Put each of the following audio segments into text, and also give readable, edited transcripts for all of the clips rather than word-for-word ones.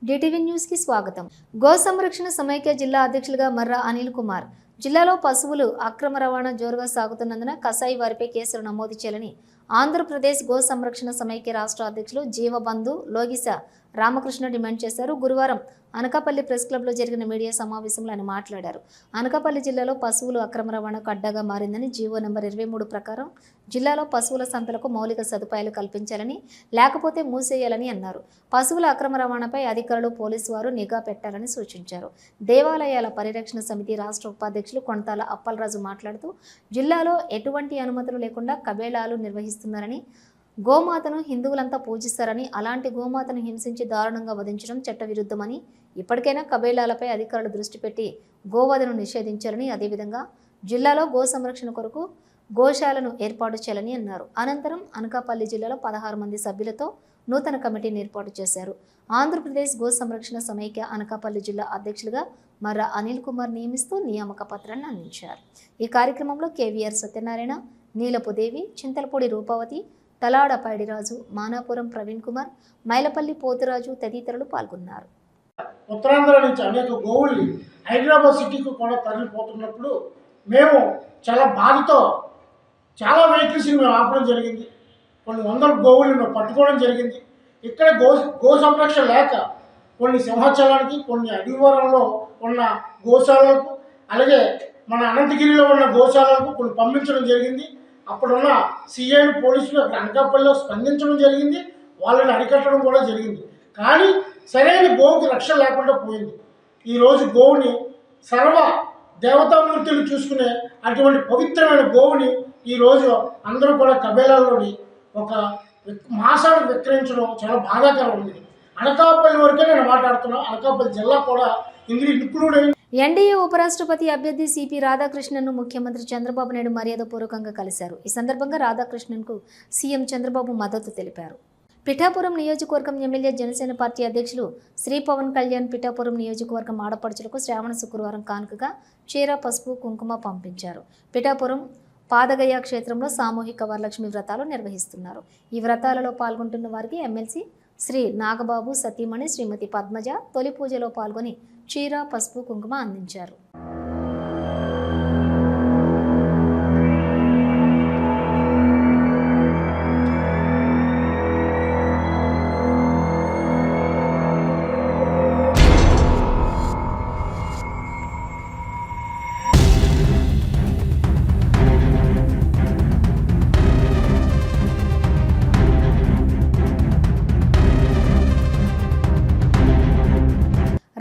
DTV news కి స్వాగతం. Go సంరక్షణ సమైక్య జిల్లా అధ్యక్షులుగా మర్రా అనిల్ కుమార్. జిల్లాలో పశువులు అక్రమ రవాణా జోరుగా సాగుతున్నందున కసాయి వారిపై కేసులు నమోదు చేయాలని ఆంధ్రప్రదేశ్ గో సంరక్షణ సమైక్య రాష్ట్ర అధ్యక్షులు జీవబంధు లోగిస రామకృష్ణ డిమాండ్ చేశారు. గురువారం అనకాపల్లి ప్రెస్ క్లబ్లో జరిగిన మీడియా సమావేశంలో ఆయన మాట్లాడారు. అనకాపల్లి జిల్లాలో పశువులు అక్రమ రవాణాకు అడ్డాగా మారిందని జీవో నెంబర్ 23 ప్రకారం జిల్లాలో పశువుల సంతలకు మౌలిక సదుపాయాలు కల్పించాలని, లేకపోతే మూసేయాలని అన్నారు. పశువుల అక్రమ రవాణాపై అధికారులు, పోలీసు వారు నిఘా పెట్టాలని సూచించారు. దేవాలయాల పరిరక్షణ సమితి రాష్ట్ర ఉపాధ్యక్షులు కొంతాల అప్పలరాజు మాట్లాడుతూ జిల్లాలో ఎటువంటి అనుమతులు లేకుండా కబేళాలు నిర్వహిస్తున్నారని, గోమాతను హిందువులంతా పూజిస్తారని, అలాంటి గోమాతను హింసించి దారుణంగా వధించడం చట్టవిరుద్ధమని, ఇప్పటికైనా కబేళాలపై అధికారులు దృష్టి పెట్టి గోవధను నిషేధించాలని, అదేవిధంగా జిల్లాలో గో సంరక్షణ కొరకు గోశాలను ఏర్పాటు చేయాలని అన్నారు. అనంతరం అనకాపల్లి జిల్లాలో 16 మంది సభ్యులతో నూతన కమిటీని ఏర్పాటు చేశారు. ఆంధ్రప్రదేశ్ గో సంరక్షణ సమైక్య అనకాపల్లి జిల్లా అధ్యక్షులుగా మర్రా అనిల్ కుమార్ నియమిస్తూ నియామక పత్రాన్ని అందించారు. ఈ కార్యక్రమంలో కేవీఆర్ సత్యనారాయణ, నీలపుదేవి, చింతలపూడి రూపవతి, తలాడ పైడిరాజు, మానాపురం ప్రవీణ్ కుమార్, మైలపల్లి పోతురాజు తదితరులు పాల్గొన్నారు. ఉత్తరాంధ్ర నుంచి అనేక గోవుల్ని హైదరాబాద్ సిటీకి కూడా తరలిపోతున్నప్పుడు మేము చాలా బాధతో చాలా వెహికల్స్ని మేము ఆపడం జరిగింది. కొన్ని వందల గోవుల్ని మేము పట్టుకోవడం జరిగింది. ఇక్కడ గో సంరక్షణ లేక కొన్ని సింహాచలానికి, కొన్ని అడివారంలో ఉన్న గోశాలకు, అలాగే మన అనంతగిరిలో ఉన్న గోశాలకు కొన్ని పంపించడం జరిగింది. అప్పుడున్న సిఐలు, పోలీసులు అక్కడ అనకాపల్లిలో స్పందించడం జరిగింది. వాళ్ళని అరికట్టడం కూడా జరిగింది. కానీ సరైన గోవుకి రక్షణ లేకుండా పోయింది. ఈరోజు గోవుని సర్వ దేవతామూర్తులు చూసుకునే అటువంటి పవిత్రమైన గోవుని ఈరోజు అందరూ కూడా కబేళాల్లోని ఒక మాసానికి విక్రయించడం చాలా బాధాకరం ఉంది. అనకాపల్లి వరకే నేను మాట్లాడుతున్నాను. అనకాపల్లి జిల్లా కూడా ఇందులో ఇంక్లూడ్ అయింది. ఎన్డీఏ ఉపరాష్ట్రపతి అభ్యర్థి సిపి రాధాకృష్ణన్ను ముఖ్యమంత్రి చంద్రబాబు నాయుడు మర్యాదపూర్వకంగా కలిశారు. ఈ సందర్భంగా రాధాకృష్ణన్కు సీఎం చంద్రబాబు మద్దతు తెలిపారు. పిఠాపురం నియోజకవర్గం ఎమ్మెల్యే జనసేన పార్టీ అధ్యక్షులు శ్రీ పవన్ కళ్యాణ్ పిఠాపురం నియోజకవర్గం ఆడపడుచులకు శ్రావణ శుక్రవారం కానుకగా చీర, పసుపు, కుంకుమ పంపించారు. పిఠాపురం పాదగయ క్షేత్రంలో సామూహిక వరలక్ష్మి వ్రతాలు నిర్వహిస్తున్నారు. ఈ వ్రతాలలో పాల్గొంటున్న వారికి ఎమ్మెల్సీ శ్రీ నాగబాబు సతీమణి శ్రీమతి పద్మజ తొలి పూజలో పాల్గొని చీర, పసుపు, కుంకుమ అందించారు.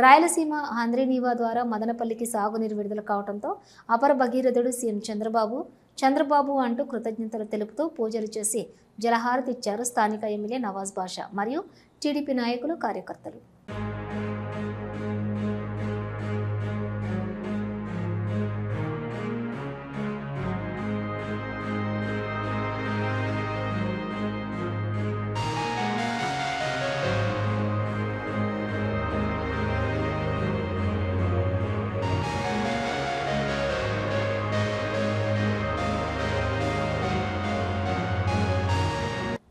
రాయలసీమ హంద్రీనీవా ద్వారా మదనపల్లికి సాగునీరు విడుదల కావడంతో అపర భగీరథుడు సీఎం చంద్రబాబు అంటూ కృతజ్ఞతలు తెలుపుతూ పూజలు చేసి జలహారతి ఇచ్చారు స్థానిక ఎమ్మెల్యే నవాజ్ బాషా మరియు టీడీపీ నాయకులు, కార్యకర్తలు.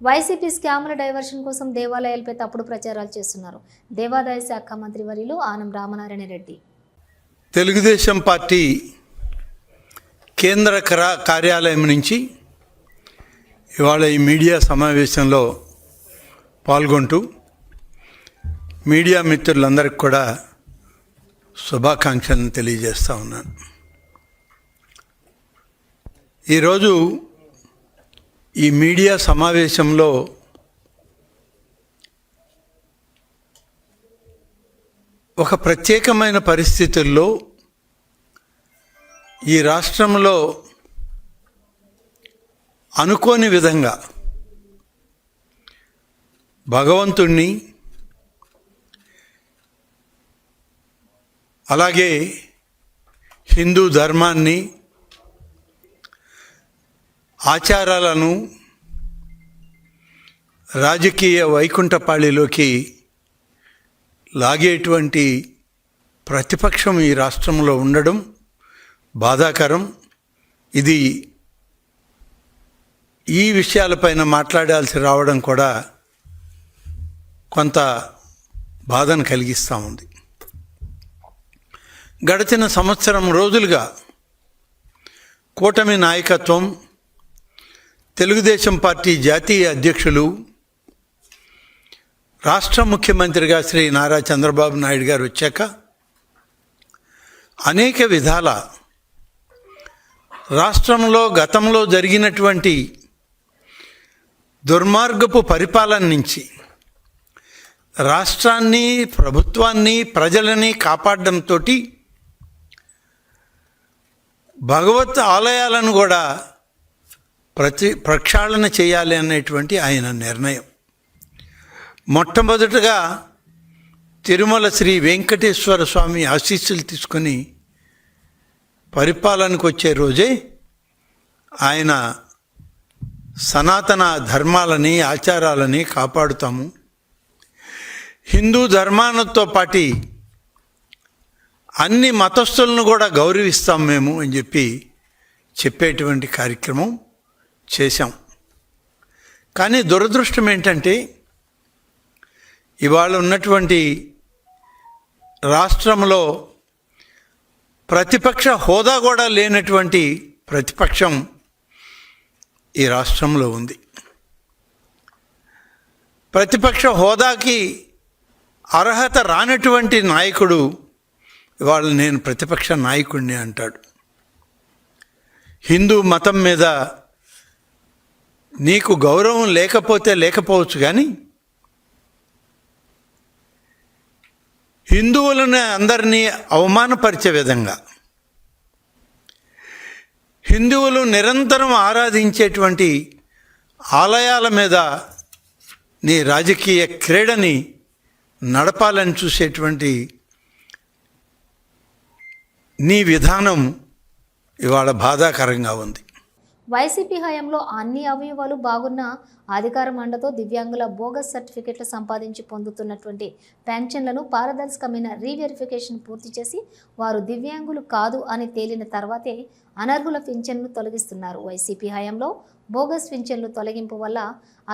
వైసీపీ స్కాముల డైవర్షన్ కోసం దేవాలయాలపై తప్పుడు ప్రచారాలు చేస్తున్నారు. దేవాదాయ శాఖ మంత్రి వర్యులు ఆనం రామనారాయణ రెడ్డి. తెలుగుదేశం పార్టీ కేంద్ర కార్యాలయం నుంచి ఇవాళ ఈ మీడియా సమావేశంలో పాల్గొంటూ మీడియా మిత్రులందరికీ కూడా శుభాకాంక్షలను తెలియజేస్తూ ఉన్నాను. ఈరోజు ఈ మీడియా సమావేశంలో ఒక ప్రత్యేకమైన పరిస్థితుల్లో ఈ రాష్ట్రంలో అనుకోని విధంగా భగవంతుణ్ణి, అలాగే హిందూ ధర్మాన్ని, ఆచారాలను రాజకీయ వైకుంఠపాళిలోకి లాగేటువంటి ప్రతిపక్షం ఈ రాష్ట్రంలో ఉండడం బాధాకరం. ఇది ఈ విషయాలపైన మాట్లాడాల్సి రావడం కూడా కొంత బాధను కలిగిస్తూ ఉంది. గడిచిన సంవత్సరం రోజులుగా కూటమి నాయకత్వం, తెలుగుదేశం పార్టీ జాతీయ అధ్యక్షులు, రాష్ట్ర ముఖ్యమంత్రిగా శ్రీ నారా చంద్రబాబు నాయుడు గారు వచ్చాక అనేక విధాల రాష్ట్రంలో గతంలో జరిగినటువంటి దుర్మార్గపు పరిపాలన నుంచి రాష్ట్రాన్ని, ప్రభుత్వాన్ని, ప్రజలని కాపాడడంతో భగవత్ ఆలయాలను కూడా ప్రక్షాళన చేయాలి అనేటువంటి ఆయన నిర్ణయం. మొట్టమొదటగా తిరుమల శ్రీ వెంకటేశ్వర స్వామి ఆశీస్సులు తీసుకొని పరిపాలనకు వచ్చే రోజే ఆయన సనాతన ధర్మాలని, ఆచారాలని కాపాడుతాము, హిందూ ధర్మాలతో పాటు అన్ని మతస్థులను కూడా గౌరవిస్తాం మేము అని చెప్పేటువంటి కార్యక్రమం చేశాం. కానీ దురదృష్టం ఏంటంటే ఇవాళ ఉన్నటువంటి రాష్ట్రంలో ప్రతిపక్ష హోదా కూడా లేనటువంటి ప్రతిపక్షం ఈ రాష్ట్రంలో ఉంది. ప్రతిపక్ష హోదాకి అర్హత రానటువంటి నాయకుడు ఇవాళ నేను ప్రతిపక్ష నాయకుడిని అంటాడు. హిందూ మతం మీద నీకు గౌరవం లేకపోవచ్చు, కానీ హిందువులను అందరినీ అవమానపరిచే విధంగా, హిందువులు నిరంతరం ఆరాధించేటువంటి ఆలయాల మీద నీ రాజకీయ క్రీడని నడపాలని చూసేటువంటి నీ విధానం ఇవాళ బాధాకరంగా ఉంది. వైసీపీ హయాంలో అన్ని అవయవాలు బాగున్న అధికారం అండతో దివ్యాంగుల బోగస్ సర్టిఫికెట్లు సంపాదించి పొందుతున్నటువంటి పెన్షన్లను పారదర్శకమైన రీవెరిఫికేషన్ పూర్తి చేసి వారు దివ్యాంగులు కాదు అని తేలిన తర్వాతే అనర్హుల పింఛన్లు తొలగిస్తున్నారు. వైసీపీ హయాంలో బోగస్ పింఛన్లు తొలగింపు వల్ల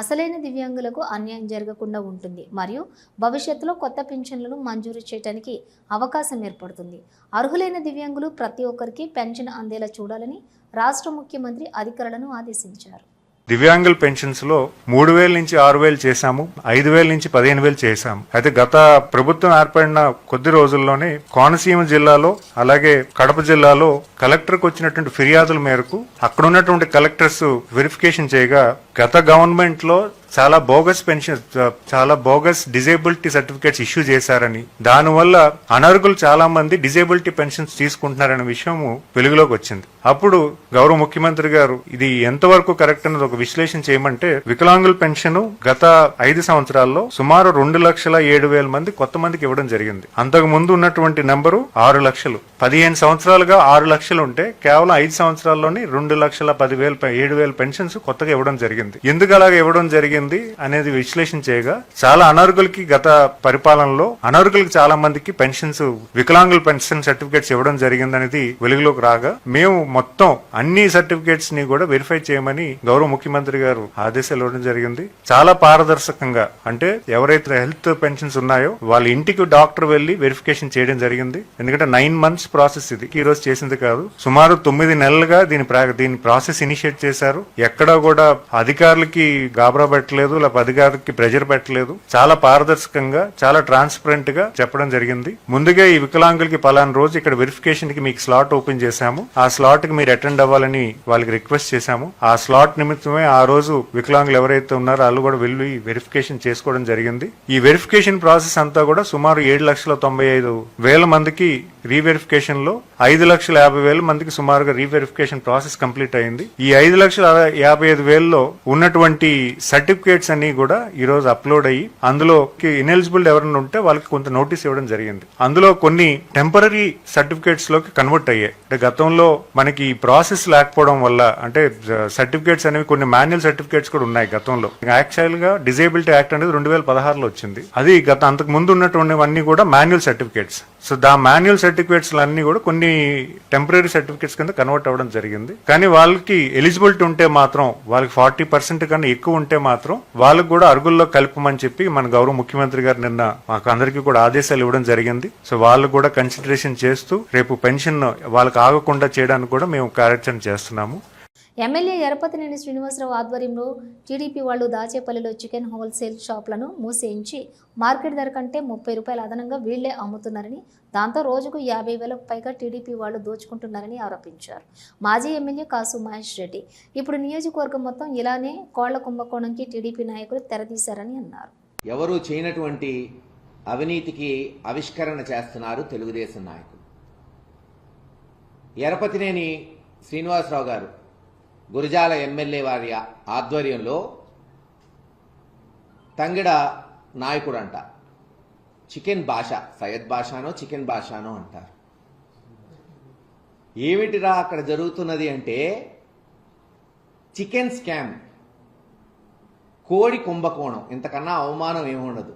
అసలైన దివ్యాంగులకు అన్యాయం జరగకుండా ఉంటుంది మరియు భవిష్యత్తులో కొత్త పింఛన్లను మంజూరు చేయడానికి అవకాశం ఏర్పడుతుంది. అర్హులైన దివ్యాంగులు ప్రతి ఒక్కరికి పెన్షన్ అందేలా చూడాలని రాష్ట్ర ముఖ్యమంత్రి అధికారులను ఆదేశించారు. దివ్యాంగుల పెన్షన్స్ లో 3,000 నుంచి 6,000 చేశాము, 5,000 నుంచి 15,000 చేశాము. అయితే గత ప్రభుత్వం ఏర్పడిన కొద్ది రోజుల్లోనే కోనసీమ జిల్లాలో అలాగే కడప జిల్లాలో కలెక్టర్కి వచ్చినటువంటి ఫిర్యాదుల మేరకు అక్కడ ఉన్నటువంటి కలెక్టర్స్ వెరిఫికేషన్ చేయగా గత గవర్నమెంట్ లో చాలా బోగస్ డిజేబిలిటీ సర్టిఫికేట్స్ ఇష్యూ చేశారని, దానివల్ల అనర్హులు చాలా మంది డిజేబిలిటీ పెన్షన్స్ తీసుకుంటున్నారనే విషయం వెలుగులోకి వచ్చింది. అప్పుడు గౌరవ ముఖ్యమంత్రి గారు ఇది ఎంతవరకు కరెక్ట్ అన్నది ఒక విశ్లేషణ చేయమంటే వికలాంగుల పెన్షన్ గత 5 సంవత్సరాల్లో సుమారు 2,07,000 మంది కొత్త మందికి ఇవ్వడం జరిగింది. అంతకు ముందు ఉన్నటువంటి నెంబరు 6 లక్షలు. 15 సంవత్సరాలుగా 6 లక్షలు ఉంటే కేవలం 5 సంవత్సరాల్లోనే 2,10,000 పెన్షన్స్ కొత్తగా ఇవ్వడం జరిగింది. ఎందుకు అలాగే ఇవ్వడం జరిగింది అనేది విశ్లేషణ చేయగా చాలా అనర్హులకి గత పరిపాలనలో అనర్హులకి చాలా మందికి పెన్షన్స్ వికలాంగుల పెన్షన్ సర్టిఫికేట్స్ ఇవ్వడం జరిగింది అనేది వెలుగులోకి రాగా మేము మొత్తం అన్ని సర్టిఫికేట్స్ ని కూడా వెరిఫై చేయమని గౌరవ ముఖ్యమంత్రి గారు ఆదేశాలు ఇవ్వడం జరిగింది. చాలా పారదర్శకంగా, అంటే ఎవరైతే హెల్త్ పెన్షన్స్ ఉన్నాయో వాళ్ళ ఇంటికి డాక్టర్ వెళ్లి వెరిఫికేషన్ చేయడం జరిగింది. ఎందుకంటే 9 months ప్రాసెస్ ఇది ఈ రోజు చేసింది కాదు, సుమారు 9 నెలలుగా దీని ప్రాసెస్ ఇనిషియేట్ చేశారు. ఎక్కడా కూడా అధికారులకి గాబరా పెట్టలేదు, లేకపోతే అధికారికి ప్రెజర్ పెట్టలేదు. చాలా పారదర్శకంగా, చాలా ట్రాన్స్పరెంట్ గా చెప్పడం జరిగింది. ముందుగా ఈ వికలాంగులకి పలానా రోజు ఇక్కడ వెరిఫికేషన్ కి మీకు స్లాట్ ఓపెన్ చేశాము, ఆ స్లాట్ కి మీరు అటెండ్ అవ్వాలని వాళ్ళకి రిక్వెస్ట్ చేశాము. ఆ స్లాట్ నిమిత్తమే ఆ రోజు వికలాంగులు ఎవరైతే ఉన్నారో వాళ్ళు కూడా వెళ్ళి వెరిఫికేషన్ చేసుకోవడం జరిగింది. ఈ వెరిఫికేషన్ ప్రాసెస్ అంతా కూడా సుమారు 7,95,000 మందికి రీవెరిఫికేషన్ లో 5,50,000 మందికి సుమారుగా రీవెరిఫికేషన్ ప్రాసెస్ కంప్లీట్ అయింది. ఈ 5,55,000లో ఉన్నటువంటి సర్టిఫికేట్స్ అన్ని కూడా ఈ రోజు అప్లోడ్ అయ్యి అందులో ఇనెలిజిబుల్ ఎవరైనా ఉంటే వాళ్ళకి కొంత నోటీస్ ఇవ్వడం జరిగింది. అందులో కొన్ని టెంపరరీ సర్టిఫికేట్స్ లోకి కన్వర్ట్ అయ్యాయి. అంటే గతంలో మనకి ఈ ప్రాసెస్ లేకపోవడం వల్ల, అంటే సర్టిఫికేట్స్ అనేవి కొన్ని మాన్యువల్ సర్టిఫికేట్స్ కూడా ఉన్నాయి గతంలో. యాక్చువల్ గా డిజేబిలిటీ యాక్ట్ అనేది 2016లో వచ్చింది. అది అంతకు ముందు ఉన్నటువంటివన్నీ కూడా manual certificates. So manual certificates అన్ని కూడా కొన్ని టెంపరీ సర్టిఫికేట్స్ కింద కన్వర్ట్ అవ్వడం జరిగింది. కానీ వాళ్ళకి ఎలిజిబిలిటీ ఉంటే మాత్రం, వాళ్ళకి 40% కన్నా ఎక్కువ ఉంటే మాత్రం వాళ్ళకి కూడా అరుగుల్లో కలుపమని చెప్పి మన గౌరవ ముఖ్యమంత్రి గారు నిన్న మాకు అందరికీ కూడా ఆదేశాలు ఇవ్వడం జరిగింది. సో వాళ్ళు కూడా కన్సిడరేషన్ చేస్తూ రేపు పెన్షన్ వాళ్ళకి ఆగకుండా చేయడానికి కూడా మేము కార్యాచరణ చేస్తున్నాము. ఎమ్మెల్యే ఎరపతినేని శ్రీనివాసరావు ఆధ్వర్యంలో టీడీపీ వాళ్ళు దాచేపల్లిలో చికెన్ హోల్సేల్ షాపులను మూసేయించి మార్కెట్ ధర కంటే 30 రూపాయలు అదనంగా వీళ్లే అమ్ముతున్నారని, దాంతో రోజుకు 50,000కు పైగా టీడీపీ వాళ్ళు దోచుకుంటున్నారని ఆరోపించారు. మాజీ ఎమ్మెల్యే కాసు మహేష్ రెడ్డి ఇప్పుడు నియోజకవర్గం మొత్తం ఇలానే కోళ్ల కుంభకోణంకి టీడీపీ నాయకులు తెరతీశారని అన్నారు. ఎవరు చేయనటువంటి అవినీతికి ఆవిష్కరణ చేస్తున్నారు తెలుగుదేశం నాయకులు. ఎరపతినేని శ్రీనివాసరావు గారు గురజాల ఎమ్మెల్యే వారి ఆధ్వర్యంలో తంగిడ నాయకుడు అంట చికెన్ భాష, సయ్యద్ భాషానో చికెన్ భాషానో అంటారు. ఏమిటిరా అక్కడ జరుగుతున్నది అంటే చికెన్ స్కామ్, కోడి కుంభకోణం. ఇంతకన్నా అవమానం ఏముండదు.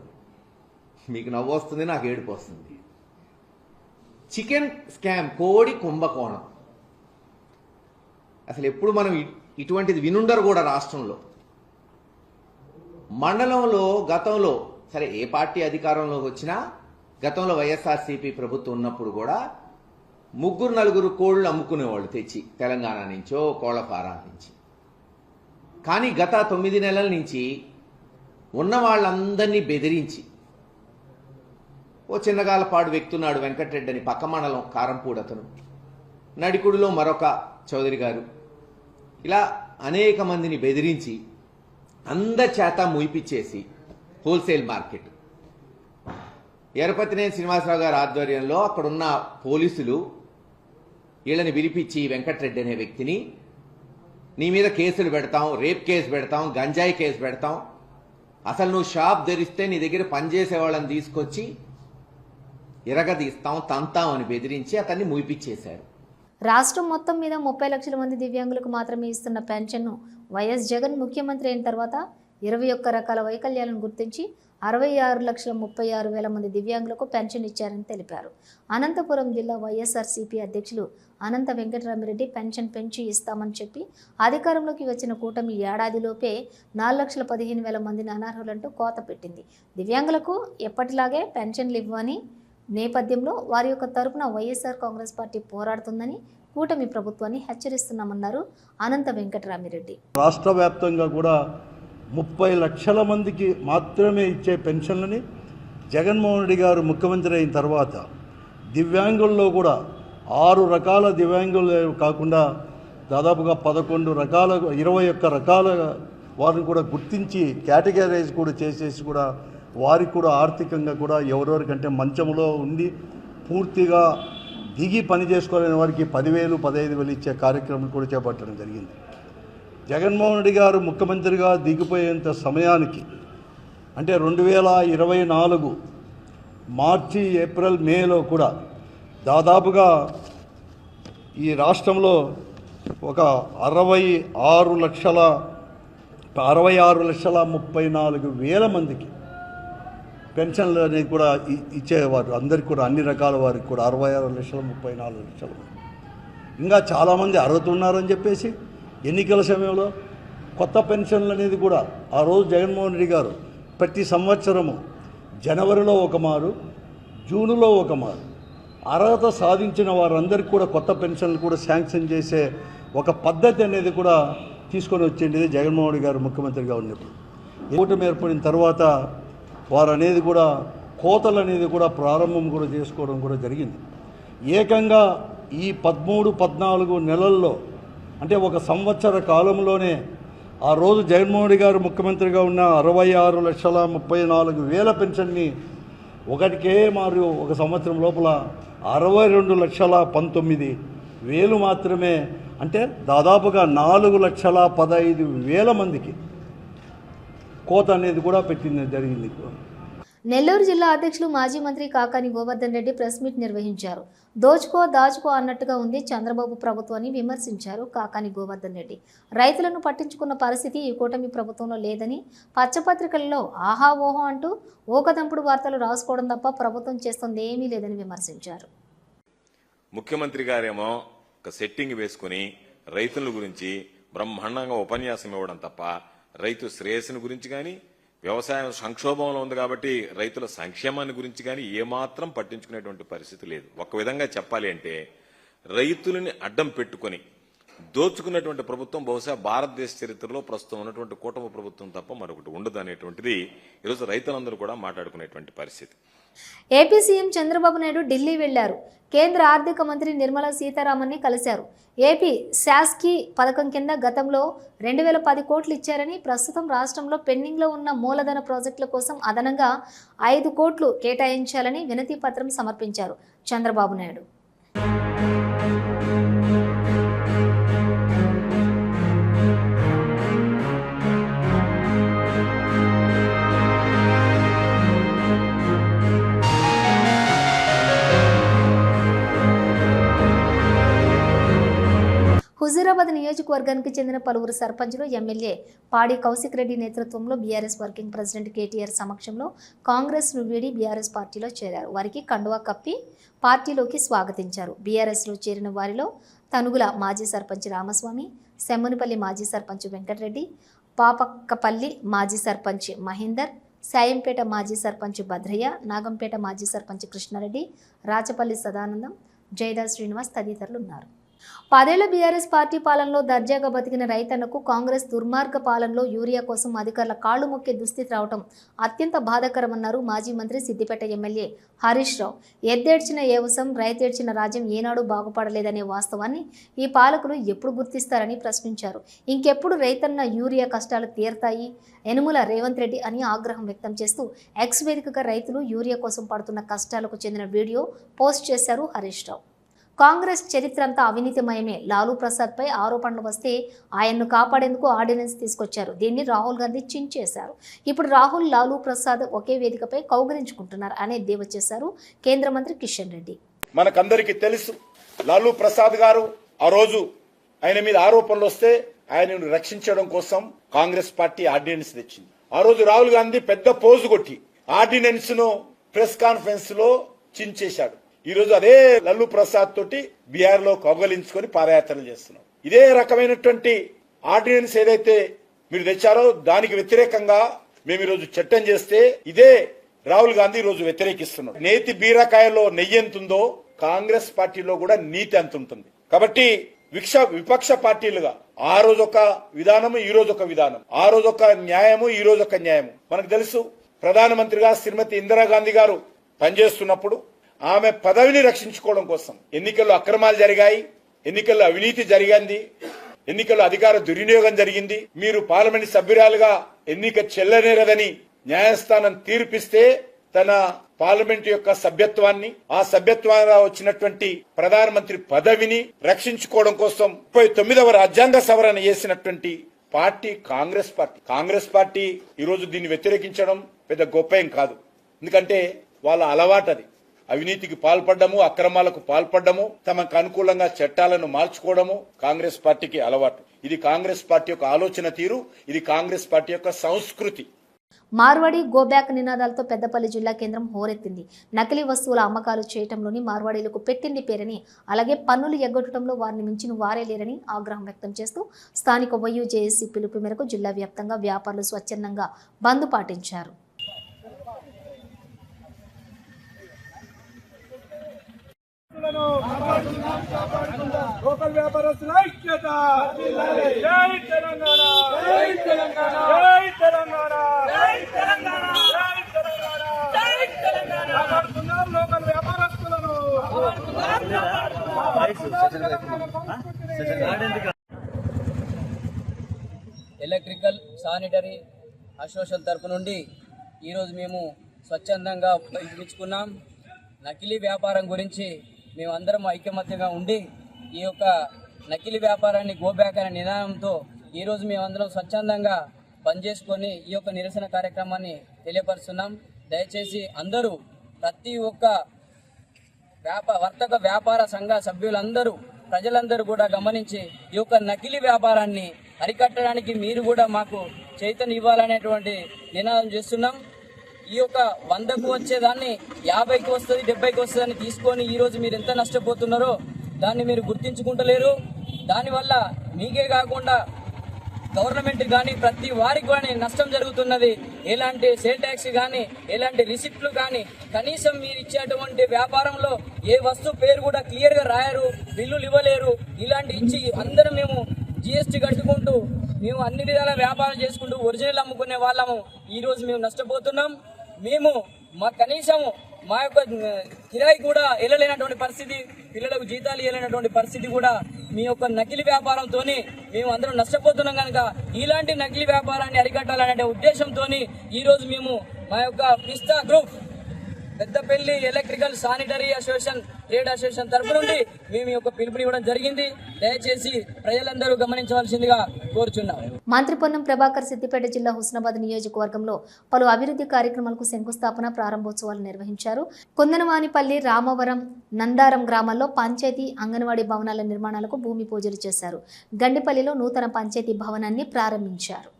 మీకు నవ్వు వస్తుంది, నాకు ఏడుపు వస్తుంది. చికెన్ స్కామ్, కోడి కుంభకోణం. అసలు ఎప్పుడు మనం ఇటువంటిది వినుండరు కూడా రాష్ట్రంలో. మండలంలో గతంలో సరే ఏ పార్టీ అధికారంలోకి వచ్చినా, గతంలో వైఎస్ఆర్సీపీ ప్రభుత్వం ఉన్నప్పుడు కూడా 3-4 కోళ్లు అమ్ముకునేవాళ్ళు తెచ్చి తెలంగాణ నుంచో కోళ్ల ఫారాల నుంచి. కానీ గత 9 నెలల నుంచి ఉన్న వాళ్ళందరినీ బెదిరించి, ఓ చిన్నగాలపాడు వ్యక్తున్నాడు వెంకటరెడ్డి అని పక్క మండలం కారంపూడి అతను, నడికుడిలో మరొక చౌదరి గారు, ఇలా అనేక మందిని బెదిరించి అందరి చేత ముయిపిచ్చేసి హోల్సేల్ మార్కెట్. ఎరపతినేని శ్రీనివాసరావు గారి ఆధ్వర్యంలో అక్కడున్న పోలీసులు వీళ్ళని పిలిపించి, వెంకటరెడ్డి అనే వ్యక్తిని, నీ మీద కేసులు పెడతాం, రేప్ కేసు పెడతాం, గంజాయి కేసు పెడతాం, అసలు నువ్వు షాప్ తెరిస్తే నీ దగ్గర పనిచేసే వాళ్ళని తీసుకొచ్చి ఇరగదీస్తాం, తంతాం అని బెదిరించి అతన్ని ముయిపిచ్చేశారు. రాష్ట్రం మొత్తం మీద 30 లక్షల మంది దివ్యాంగులకు మాత్రమే ఇస్తున్న పెన్షన్ను వైఎస్ జగన్ ముఖ్యమంత్రి అయిన తర్వాత 21 రకాల వైకల్యాలను గుర్తించి 66,36,000 మంది దివ్యాంగులకు పెన్షన్ ఇచ్చారని తెలిపారు. అనంతపురం జిల్లా వైఎస్ఆర్సీపీ అధ్యక్షులు అనంత వెంకటరామిరెడ్డి పెన్షన్ పెంచి ఇస్తామని చెప్పి అధికారంలోకి వచ్చిన కూటమి ఏడాదిలోపే 4,15,000 మందిని అనర్హులంటూ కోత పెట్టింది. దివ్యాంగులకు ఎప్పటిలాగే పెన్షన్లు ఇవ్వని నేపథ్యంలో వారి యొక్క తరపున వైఎస్ఆర్ కాంగ్రెస్ పార్టీ పోరాడుతుందని కూటమి ప్రభుత్వాన్ని హెచ్చరిస్తున్నామన్నారు అనంత వెంకటరామిరెడ్డి. రాష్ట్ర వ్యాప్తంగా కూడా 30 లక్షల మందికి మాత్రమే ఇచ్చే పెన్షన్లని జగన్మోహన్ రెడ్డి గారు ముఖ్యమంత్రి అయిన తర్వాత దివ్యాంగుల్లో కూడా 6 రకాల దివ్యాంగులు కాకుండా దాదాపుగా 11 రకాల 21 రకాల వారిని కూడా గుర్తించి కేటగరైజ్ కూడా చేసేసి కూడా వారికి కూడా ఆర్థికంగా కూడా ఎవరెవరికంటే మంచంలో ఉండి పూర్తిగా దిగి పని చేసుకోలేని వారికి 10,000, 15,000 ఇచ్చే కార్యక్రమం కూడా చేపట్టడం జరిగింది. జగన్మోహన్ రెడ్డి గారు ముఖ్యమంత్రిగా దిగిపోయేంత సమయానికి అంటే 2024 మార్చి, ఏప్రిల్, మేలో కూడా దాదాపుగా ఈ రాష్ట్రంలో ఒక 66,34,000 మందికి పెన్షన్లు అనేది కూడా ఇచ్చేవారు. అందరికి కూడా అన్ని రకాల వారికి కూడా 66,34,000 మంది. ఇంకా చాలామంది అర్హత ఉన్నారని చెప్పేసి ఎన్నికల సమయంలో కొత్త పెన్షన్లు అనేది కూడా ఆ రోజు జగన్మోహన్ రెడ్డి గారు ప్రతి సంవత్సరము జనవరిలో ఒక మారు, జూన్లో ఒక మారు అర్హత సాధించిన వారందరికీ కూడా కొత్త పెన్షన్లు కూడా శాంక్షన్ చేసే ఒక పద్ధతి అనేది కూడా తీసుకొని వచ్చింది జగన్మోహన్ రెడ్డి గారు ముఖ్యమంత్రిగా ఉన్నప్పుడు. కూటమి ఏర్పడిన తర్వాత వారు అనేది కూడా కోతలు అనేది కూడా ప్రారంభం కూడా చేసుకోవడం కూడా జరిగింది. ఏకంగా ఈ 13-14 నెలల్లో అంటే ఒక సంవత్సర కాలంలోనే ఆ రోజు జగన్మోహన్ రెడ్డి గారు ముఖ్యమంత్రిగా ఉన్న 66,34,000 పెన్షన్ని ఒకటికే మారు ఒక సంవత్సరం లోపల 62,19,000 మాత్రమే, అంటే దాదాపుగా 4,15,000 మందికి కోత అనేది కూడా పెట్టింది జరిగింది. నెల్లూరు జిల్లా అధ్యక్షులు మాజీ మంత్రి కాకాని గోవర్ధన్ రెడ్డి ప్రెస్ మీట్ నిర్వహించారు. దోచుకో దాచుకో అన్నట్టుగా ఉంది చంద్రబాబు ప్రభుత్వాన్ని విమర్శించారు కాకాని గోవర్ధన్ రెడ్డి. రైతులను పట్టించుకున్న పరిస్థితి ఈ కూటమి ప్రభుత్వంలో లేదని, పచ్చపత్రికల్లో ఆహా ఓహో అంటూ ఓకదంపుడు వార్తలు రాసుకోవడం తప్ప ప్రభుత్వం చేస్తుంది ఏమీ లేదని విమర్శించారు. ముఖ్యమంత్రి గారేమో ఒక సెట్టింగ్ వేసుకుని రైతుల గురించి బ్రహ్మాండంగా ఉపన్యాసం ఇవ్వడం తప్ప రైతు శ్రేయస్సుని గురించి కానీ, వ్యవసాయం సంక్షోభంలో ఉంది కాబట్టి రైతుల సంక్షేమాన్ని గురించి కానీ ఏమాత్రం పట్టించుకునేటువంటి పరిస్థితి లేదు. ఒక విధంగా చెప్పాలి అంటే రైతులని అడ్డం పెట్టుకుని దోచుకున్నటువంటి ప్రభుత్వం బహుశా భారతదేశ చరిత్రలో ప్రస్తుతం ఉన్నటువంటి కూటమి ప్రభుత్వం తప్ప మరొకటి ఉండదు అనేటువంటిది ఈరోజు రైతులందరూ కూడా మాట్లాడుకునేటువంటి పరిస్థితి. ఏపీ సీఎం చంద్రబాబు నాయుడు ఢిల్లీ వెళ్లారు. కేంద్ర ఆర్థిక మంత్రి నిర్మలా సీతారామన్ని కలిశారు. ఏపీ శాస్కీ పథకం కింద గతంలో 2010 కోట్లు ఇచ్చారని, ప్రస్తుతం రాష్ట్రంలో పెండింగ్లో ఉన్న మూలధన ప్రాజెక్టుల కోసం అదనంగా 5 కోట్లు కేటాయించాలని వినతి పత్రం సమర్పించారు చంద్రబాబు నాయుడు. హుజూరాబాద్ నియోజకవర్గానికి చెందిన పలువురు సర్పంచులు, ఎమ్మెల్యే పాడి కౌశిక్ రెడ్డి నేతృత్వంలో బీఆర్ఎస్ వర్కింగ్ ప్రెసిడెంట్ కేటీఆర్ సమక్షంలో కాంగ్రెస్ను వీడి బీఆర్ఎస్ పార్టీలో చేరారు. వారికి కండువా కప్పి పార్టీలోకి స్వాగతించారు. బీఆర్ఎస్లో చేరిన వారిలో తనుగుల మాజీ సర్పంచ్ రామస్వామి, సెమ్మనుపల్లి మాజీ సర్పంచ్ వెంకటరెడ్డి, పాపక్కపల్లి మాజీ సర్పంచ్ మహేందర్, సాయంపేట మాజీ సర్పంచ్ భద్రయ్య, నాగంపేట మాజీ సర్పంచ్ కృష్ణారెడ్డి, రాచపల్లి సదానందం, జయదా శ్రీనివాస్ తదితరులు ఉన్నారు. 10 ఏళ్ల బీఆర్ఎస్ పార్టీ పాలనలో దర్జాగా బతికిన రైతన్నకు కాంగ్రెస్ దుర్మార్గ పాలనలో యూరియా కోసం అధికారుల కాళ్లు మొక్కే దుస్థితి రావడం అత్యంత బాధాకరమన్నారు మాజీ మంత్రి సిద్దిపేట ఎమ్మెల్యే హరీష్ రావు. ఎద్దేడ్చిన ఏవసం రైతేడ్చిన రాజ్యం ఏనాడు బాగుపడలేదనే వాస్తవాన్ని ఈ పాలకులు ఎప్పుడు గుర్తిస్తారని ప్రశ్నించారు. ఇంకెప్పుడు రైతన్న యూరియా కష్టాలు తీరతాయి? యనుమల రేవంత్ రెడ్డి అని ఆగ్రహం వ్యక్తం చేస్తూ ఎక్స్ వేదికగా రైతులు యూరియా కోసం పడుతున్న కష్టాలకు చెందిన వీడియో పోస్ట్ చేశారు హరీష్ రావు. కాంగ్రెస్ చరిత్ర అంతా అవినీతిమయమే. లాలూ ప్రసాద్ పై ఆరోపణలు వస్తే ఆయన్ను కాపాడేందుకు ఆర్డినెన్స్ తీసుకొచ్చారు. దీన్ని రాహుల్ గాంధీ చించేశారు. ఇప్పుడు రాహుల్, లాలూ ప్రసాద్ ఒకే వేదికపై కౌగిలించుకుంటున్నారు అనే దేవ చేశారు కేంద్ర మంత్రి కిషన్ రెడ్డి. మనకందరికీ తెలుసు, లాలూ ప్రసాద్ గారు ఆ రోజు ఆయన మీద ఆరోపణలు వస్తే ఆయనను రక్షించడం కోసం కాంగ్రెస్ పార్టీ ఆర్డినెన్స్ తెచ్చింది. ఆ రోజు రాహుల్ గాంధీ పెద్ద పోజు కొట్టి ఆర్డినెన్స్ ను ప్రెస్ కాన్ఫరెన్స్ లో చించేశాడు. ఈ రోజు అదే లల్లు ప్రసాద్ తోటి బీహార్ లో కౌగలించుకొని పాదయాత్రలు చేస్తున్నాం. ఇదే రకమైనటువంటి ఆర్డినెన్స్ ఏదైతే మీరు తెచ్చారో దానికి వ్యతిరేకంగా మేము ఈరోజు చట్టం చేస్తే ఇదే రాహుల్ గాంధీ ఈ రోజు వ్యతిరేకిస్తున్నాడు. నేతి బీరకాయలో నెయ్యి ఎంతుందో కాంగ్రెస్ పార్టీలో కూడా నీతి ఎంత ఉంటుంది. కాబట్టి విపక్ష పార్టీలుగా ఆ రోజు ఒక విధానము, ఈ రోజు ఒక విధానం, ఆ రోజు ఒక న్యాయము, ఈ రోజు ఒక న్యాయము. మనకు తెలుసు, ప్రధానమంత్రిగా శ్రీమతి ఇందిరాగాంధీ గారు పనిచేస్తున్నప్పుడు ఆమె పదవిని రక్షించుకోవడం కోసం ఎన్నికల్లో అక్రమాలు జరిగాయి, ఎన్నికల్లో అవినీతి జరిగింది, ఎన్నికల్లో అధికార దుర్వినియోగం జరిగింది. మీరు పార్లమెంట్ సభ్యురాలుగా ఎన్నిక చెల్లనేరదని న్యాయస్థానం తీర్పిస్తే తన పార్లమెంట్ యొక్క సభ్యత్వాన్ని, ఆ సభ్యత్వంగా వచ్చినటువంటి ప్రధానమంత్రి పదవిని రక్షించుకోవడం కోసం 39వ రాజ్యాంగ సవరణ చేసినటువంటి party Congress party. Congress party ఈ రోజు దీన్ని వ్యతిరేకించడం పెద్ద గొప్ప ఏం కాదు. ఎందుకంటే వాళ్ళ అలవాటది. అవినీతికి పాల్పడ్డము, అక్రమాలకు పాల్పడ్డము, తమకు అనుకూలంగా చట్టాలను మార్చుకోవడము కాంగ్రెస్ పార్టీకి అలవాటు. ఇది కాంగ్రెస్ పార్టీ యొక్క ఆలోచన తీరు, ఇది కాంగ్రెస్ పార్టీ యొక్క సంస్కృతి. మార్వాడి గోబ్యాక్ నినాదాలతో పెద్దపల్లి జిల్లా కేంద్రం హోరెత్తింది. నకిలీ వస్తువుల అమ్మకాలు చేయటంలోని మార్వాడీలకు పెట్టింది పేరని, అలాగే పన్నులు ఎగ్గొట్టడంలో వారిని మించిన వారే లేరని ఆగ్రహం వ్యక్తం చేస్తూ స్థానిక వైయూజేఏసీ పిలుపు మేరకు జిల్లా వ్యాప్తంగా వ్యాపారులు స్వచ్ఛందంగా బంద్ పాటించారు. లోకల్ వ్యాపారస్తుల ఐక్యత. జై తెలంగాణ, జై తెలంగాణ, జై తెలంగాణ, జై తెలంగాణ, జై తెలంగాణ, జై తెలంగాణ. కాపాడుతున్నారు లోకల్ వ్యాపారస్తులను. ఎలక్ట్రికల్ శానిటరీ అసోసియేషన్ తరపు నుండి ఈరోజు మేము స్వచ్ఛందంగా పిలుచుకున్నాం. నకిలీ వ్యాపారం గురించి మేమందరం ఐకమత్యంగా ఉండి ఈ యొక్క నకిలీ వ్యాపారాన్ని గోబ్యాక్ అనే నినాదంతో ఈరోజు మేమందరం స్వచ్ఛందంగా పనిచేసుకొని ఈ యొక్క నిరసన కార్యక్రమాన్ని తెలియపరుస్తున్నాం. దయచేసి అందరూ ప్రతి ఒక్క వర్తక వ్యాపార సంఘ సభ్యులందరూ ప్రజలందరూ కూడా గమనించి ఈ యొక్క నకిలీ వ్యాపారాన్ని అరికట్టడానికి మీరు కూడా మాకు చైతన్యం ఇవ్వాలనేటువంటి నినాదం చేస్తున్నాం. ఈ యొక్క 100కు వచ్చేదాన్ని 50కి వస్తుంది, 70కి వస్తుందని తీసుకొని ఈరోజు మీరు ఎంత నష్టపోతున్నారో దాన్ని మీరు గుర్తించుకుంటలేరు. దానివల్ల మీకే కాకుండా గవర్నమెంట్ కానీ ప్రతి వారికి కానీ నష్టం జరుగుతున్నది. ఎలాంటి సేల్ ట్యాక్స్ కానీ ఎలాంటి రిసిప్ట్లు కానీ కనీసం మీరు ఇచ్చేటువంటి వ్యాపారంలో ఏ వస్తువు పేరు కూడా క్లియర్గా రాయరు, బిల్లులు ఇవ్వలేరు. ఇలాంటి ఇచ్చి అందరం మేము GST కట్టుకుంటూ మేము అన్ని విధాల వ్యాపారం చేసుకుంటూ ఒరిజినల్ అమ్ముకునే వాళ్ళము ఈరోజు మేము నష్టపోతున్నాం. మేము కనీసము మా యొక్క కిరాయి కూడా వెళ్ళలేనటువంటి పరిస్థితి, పిల్లలకు జీతాలు ఇవ్వలేనటువంటి పరిస్థితి కూడా మీ యొక్క నకిలీ వ్యాపారంతో మేము అందరం నష్టపోతున్నాం. కనుక ఇలాంటి నకిలీ వ్యాపారాన్ని అరికట్టాలనే ఉద్దేశంతో ఈరోజు మేము మా యొక్క పిస్తా group Peddapalli electrical sanitary association trade association తరఫు నుండి మేము ఈ యొక్క పిలుపునివ్వడం జరిగింది. దయచేసి ప్రజలందరూ గమనించవలసిందిగా కోరుచున్నాం. మంత్రి పొన్నం ప్రభాకర్ సిద్దిపేట జిల్లా హుస్నాబాద్ నియోజకవర్గంలో పలు అభివృద్ధి కార్యక్రమాలకు శంకుస్థాపన ప్రారంభోత్సవాలు నిర్వహించారు. కొందనవానిపల్లి, రామవరం, నందారం గ్రామాల్లో పంచాయతీ అంగన్వాడీ భవనాల నిర్మాణాలకు భూమి పూజలు చేశారు. గండిపల్లిలో నూతన పంచాయతీ భవనాన్ని ప్రారంభించారు.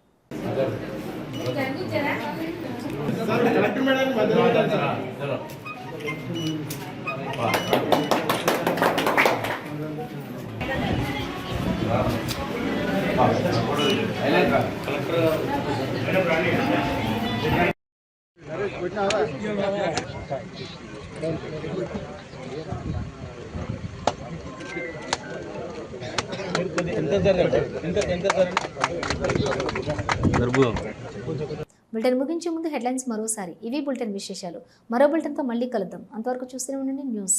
బులెటిన్ ముగించే ముందు హెడ్లైన్స్ మరోసారి. ఇవి బులెటిన్ విశేషాలు. మరో బులెటిన్తో మళ్ళీ కలుద్దాం. అంతవరకు చూస్తూనే ఉండండి న్యూస్.